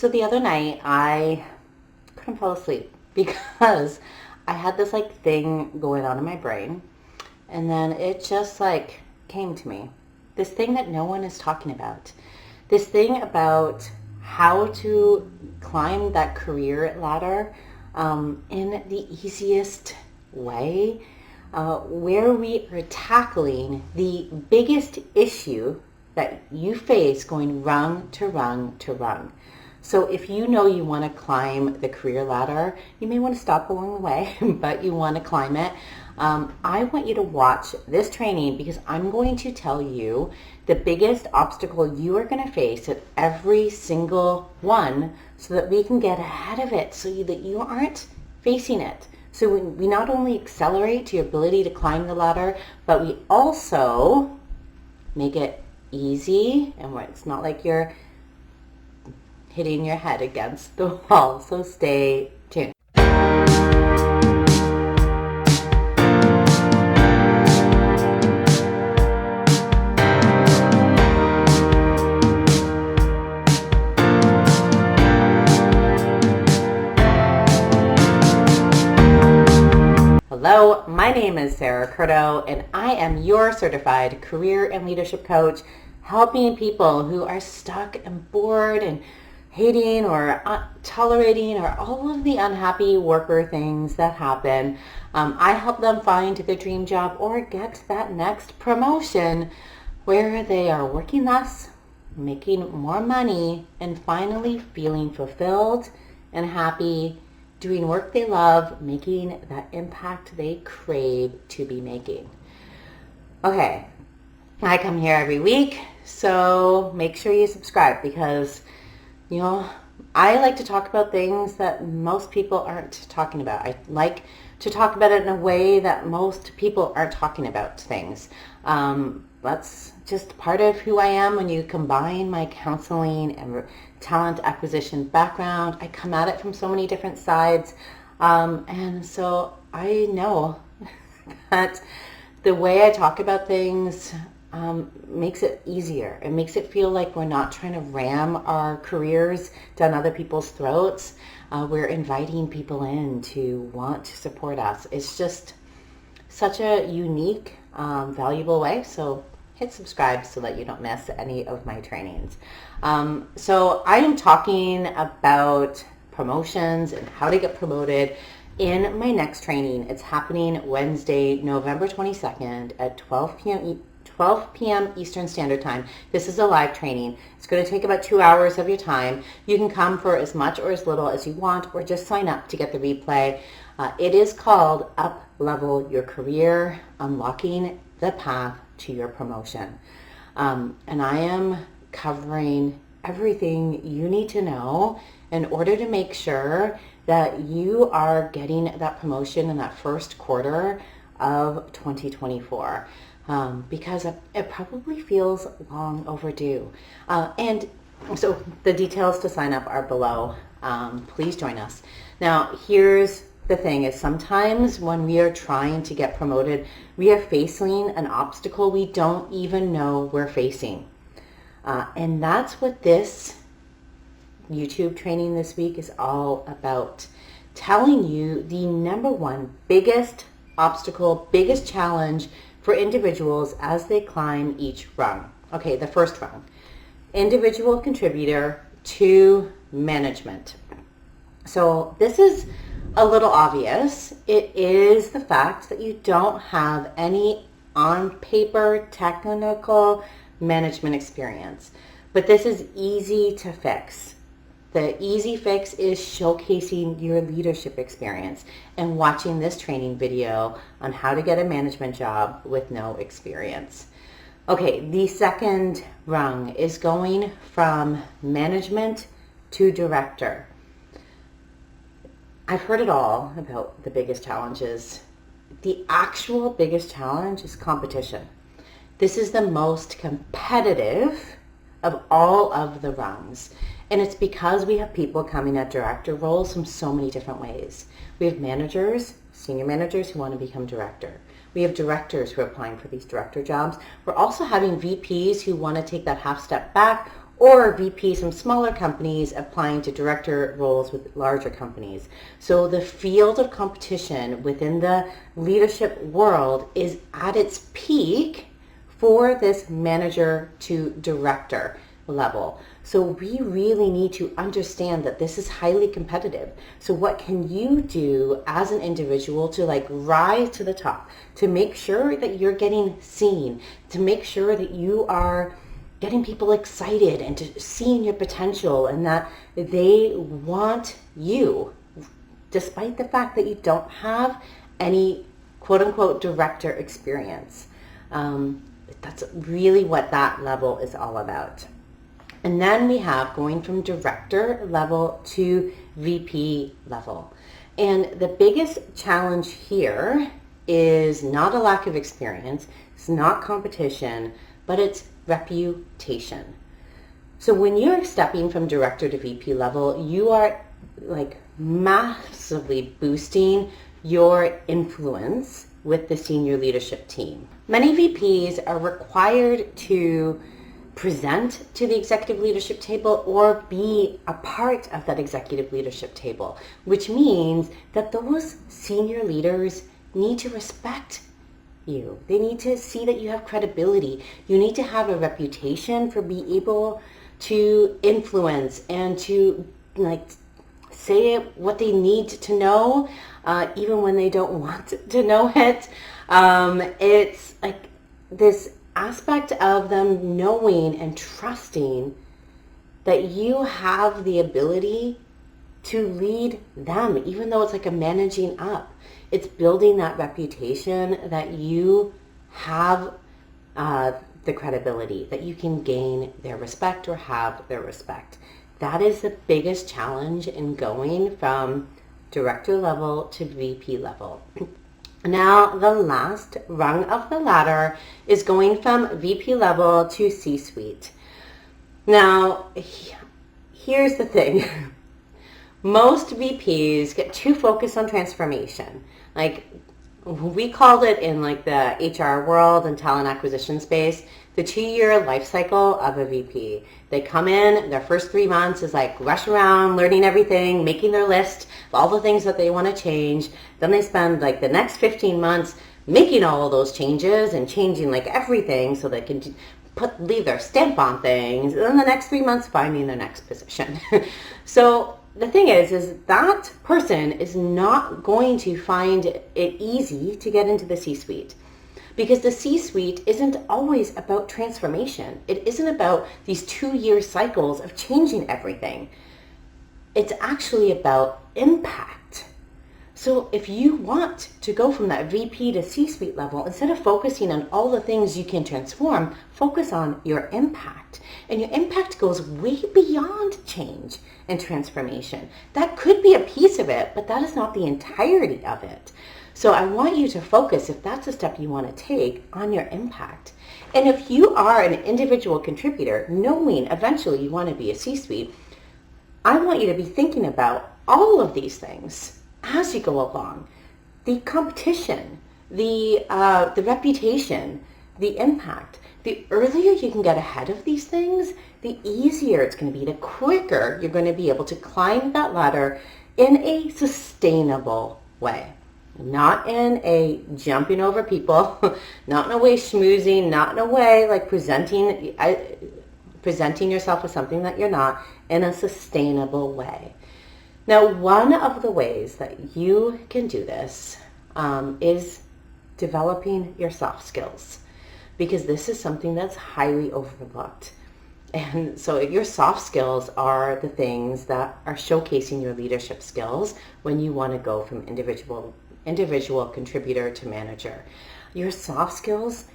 So the other night I couldn't fall asleep because I had this like thing going on in my brain, and then it just like came to me. This thing that no one is talking about. This thing about how to climb that career ladder in the easiest way, where we are tackling the biggest issue that you face going rung to rung to rung. So if you know you want to climb the career ladder, you may want to stop along the way, but you want to climb it. I want you to watch this training because I'm going to tell you the biggest obstacle you are going to face at every single one so that we can get ahead of it so that you aren't facing it. So we not only accelerate your ability to climb the ladder, but we also make it easy, and it's not like you're hitting your head against the wall. So stay tuned. Hello, my name is Sarah Curto, and I am your certified career and leadership coach, helping people who are stuck and bored and hating or tolerating or all of the unhappy worker things that happen. I help them find their dream job or get that next promotion where they are working less, making more money, and finally feeling fulfilled and happy, doing work they love, making that impact they crave to be making. Okay, I come here every week, so make sure you subscribe because I like to talk about things that most people aren't talking about. I like to talk about it in a way that most people aren't talking about things. That's just part of who I am. When you combine my counseling and talent acquisition background, I come at it from so many different sides. And so I know that the way I talk about things makes it easier. It makes it feel like we're not trying to ram our careers down other people's throats. We're inviting people in to want to support us. It's just such a unique, valuable way. So hit subscribe so that you don't miss any of my trainings. So I am talking about promotions and how to get promoted in my next training. It's happening Wednesday, November 22nd at 12 p.m. Eastern Standard Time. This is a live training. It's going to take about 2 hours of your time. You can come for as much or as little as you want, or just sign up to get the replay. It is called Up Level Your Career, Unlocking the Path to Your Promotion. And I am covering everything you need to know in order to make sure that you are getting that promotion in that first quarter of 2024. Because it probably feels long overdue. And so the details to sign up are below. Please join us. Now, here's the thing is sometimes when we are trying to get promoted, we are facing an obstacle we don't even know we're facing. And that's what this YouTube training this week is all about. Telling you the number one biggest obstacle, biggest challenge for individuals as they climb each rung. Okay, the first rung. Individual contributor to management. So this is a little obvious. It is the fact that you don't have any on-paper technical management experience. But this is easy to fix. The easy fix is showcasing your leadership experience and watching this training video on how to get a management job with no experience. Okay, the second rung is going from management to director. I've heard it all about the biggest challenges. The actual biggest challenge is competition. This is the most competitive of all of the rungs. And it's because we have people coming at director roles from so many different ways. We have managers, senior managers who want to become director. We have directors who are applying for these director jobs. We're also having VPs who want to take that half step back or VPs from smaller companies applying to director roles with larger companies. So the field of competition within the leadership world is at its peak for this manager to director level. So we really need to understand that this is highly competitive. So what can you do as an individual to like rise to the top, to make sure that you're getting seen, to make sure that you are getting people excited and to seeing your potential and that they want you, despite the fact that you don't have any quote unquote director experience. That's really what that level is all about. And then we have going from director level to VP level. And the biggest challenge here is not a lack of experience, it's not competition, but it's reputation. So when you're stepping from director to VP level, you are like massively boosting your influence with the senior leadership team. Many VPs are required to present to the executive leadership table or be a part of that executive leadership table, which means that those senior leaders need to respect you. They need to see that you have credibility. You need to have a reputation for being able to influence and to like say what they need to know, even when they don't want to know it. It's like this aspect of them knowing and trusting that you have the ability to lead them, even though it's like a managing up. It's building that reputation that you have the credibility, that you can gain their respect or have their respect. That is the biggest challenge in going from director level to VP level. Now, the last rung of the ladder is going from VP level to C-suite. Now, here's the thing. Most VPs get too focused on transformation. Like, we called it in like the HR world and talent acquisition space, the 2-year life cycle of a VP. They come in, their first 3 months is like rush around, learning everything, making their list of all the things that they want to change. Then they spend like the next 15 months making all of those changes and changing like everything so they can leave their stamp on things. And then the next 3 months finding their next position. So the thing is that person is not going to find it easy to get into the C-suite. Because the C-suite isn't always about transformation. It isn't about these 2-year cycles of changing everything. It's actually about impact. So if you want to go from that VP to C-suite level, instead of focusing on all the things you can transform, focus on your impact. And your impact goes way beyond change and transformation. That could be a piece of it, but that is not the entirety of it. So I want you to focus, if that's a step you want to take, on your impact. And if you are an individual contributor, knowing eventually you want to be a C-suite, I want you to be thinking about all of these things as you go along. The competition, the reputation, the impact. The earlier you can get ahead of these things, the easier it's going to be, the quicker you're going to be able to climb that ladder in a sustainable way. Not in a jumping over people, not in a way schmoozing, not in a way like presenting yourself as something that you're not, in a sustainable way. Now, one of the ways that you can do this is developing your soft skills, because this is something that's highly overlooked. And so your soft skills are the things that are showcasing your leadership skills when you want to go from individual contributor to manager. Your soft skills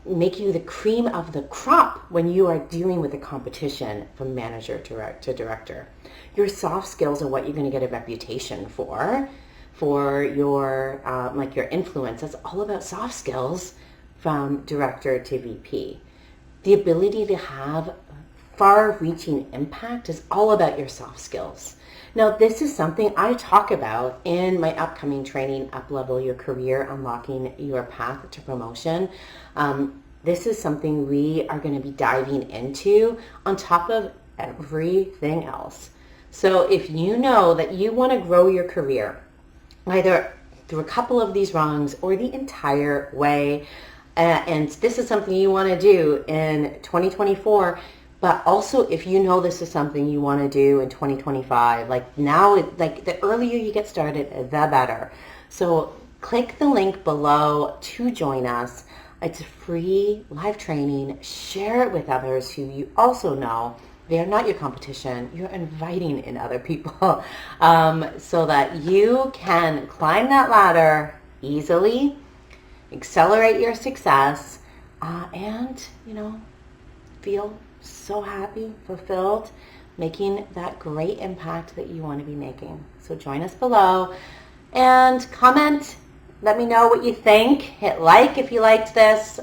make you the cream of the crop when you are dealing with a competition from manager to director. Your soft skills are what you're going to get a reputation for your like your influence. That's all about soft skills from director to VP. The ability to have far-reaching impact is all about your soft skills. Now, this is something I talk about in my upcoming training, Up-Level Your Career, Unlocking Your Path to Promotion. this is something we are going to be diving into on top of everything else. So if you know that you want to grow your career, either through a couple of these rungs or the entire way, and this is something you want to do in 2024, but also if you know this is something you want to do in 2025, like now, like the earlier you get started, the better. So click the link below to join us. It's a free live training. Share it with others who you also know. They are not your competition. You're inviting in other people so that you can climb that ladder easily, accelerate your success, and, feel so happy, fulfilled, making that great impact that you want to be making. So join us below and comment. Let me know what you think. Hit like if you liked this.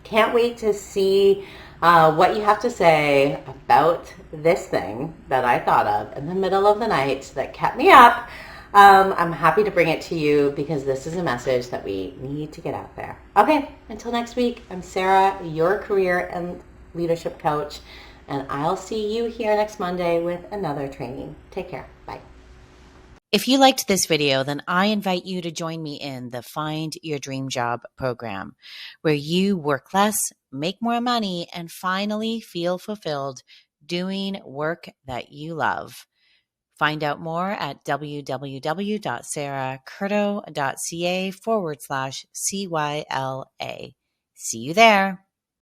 Can't wait to see what you have to say about this thing that I thought of in the middle of the night that kept me up. I'm happy to bring it to you because this is a message that we need to get out there. Okay, until next week, I'm Sarah, your career and leadership coach, and I'll see you here next Monday with another training. Take care. Bye. If you liked this video, then I invite you to join me in the Find Your Dream Job program, where you work less, make more money, and finally feel fulfilled doing work that you love. Find out more at www.sarahcurto.ca/CYLA. See you there.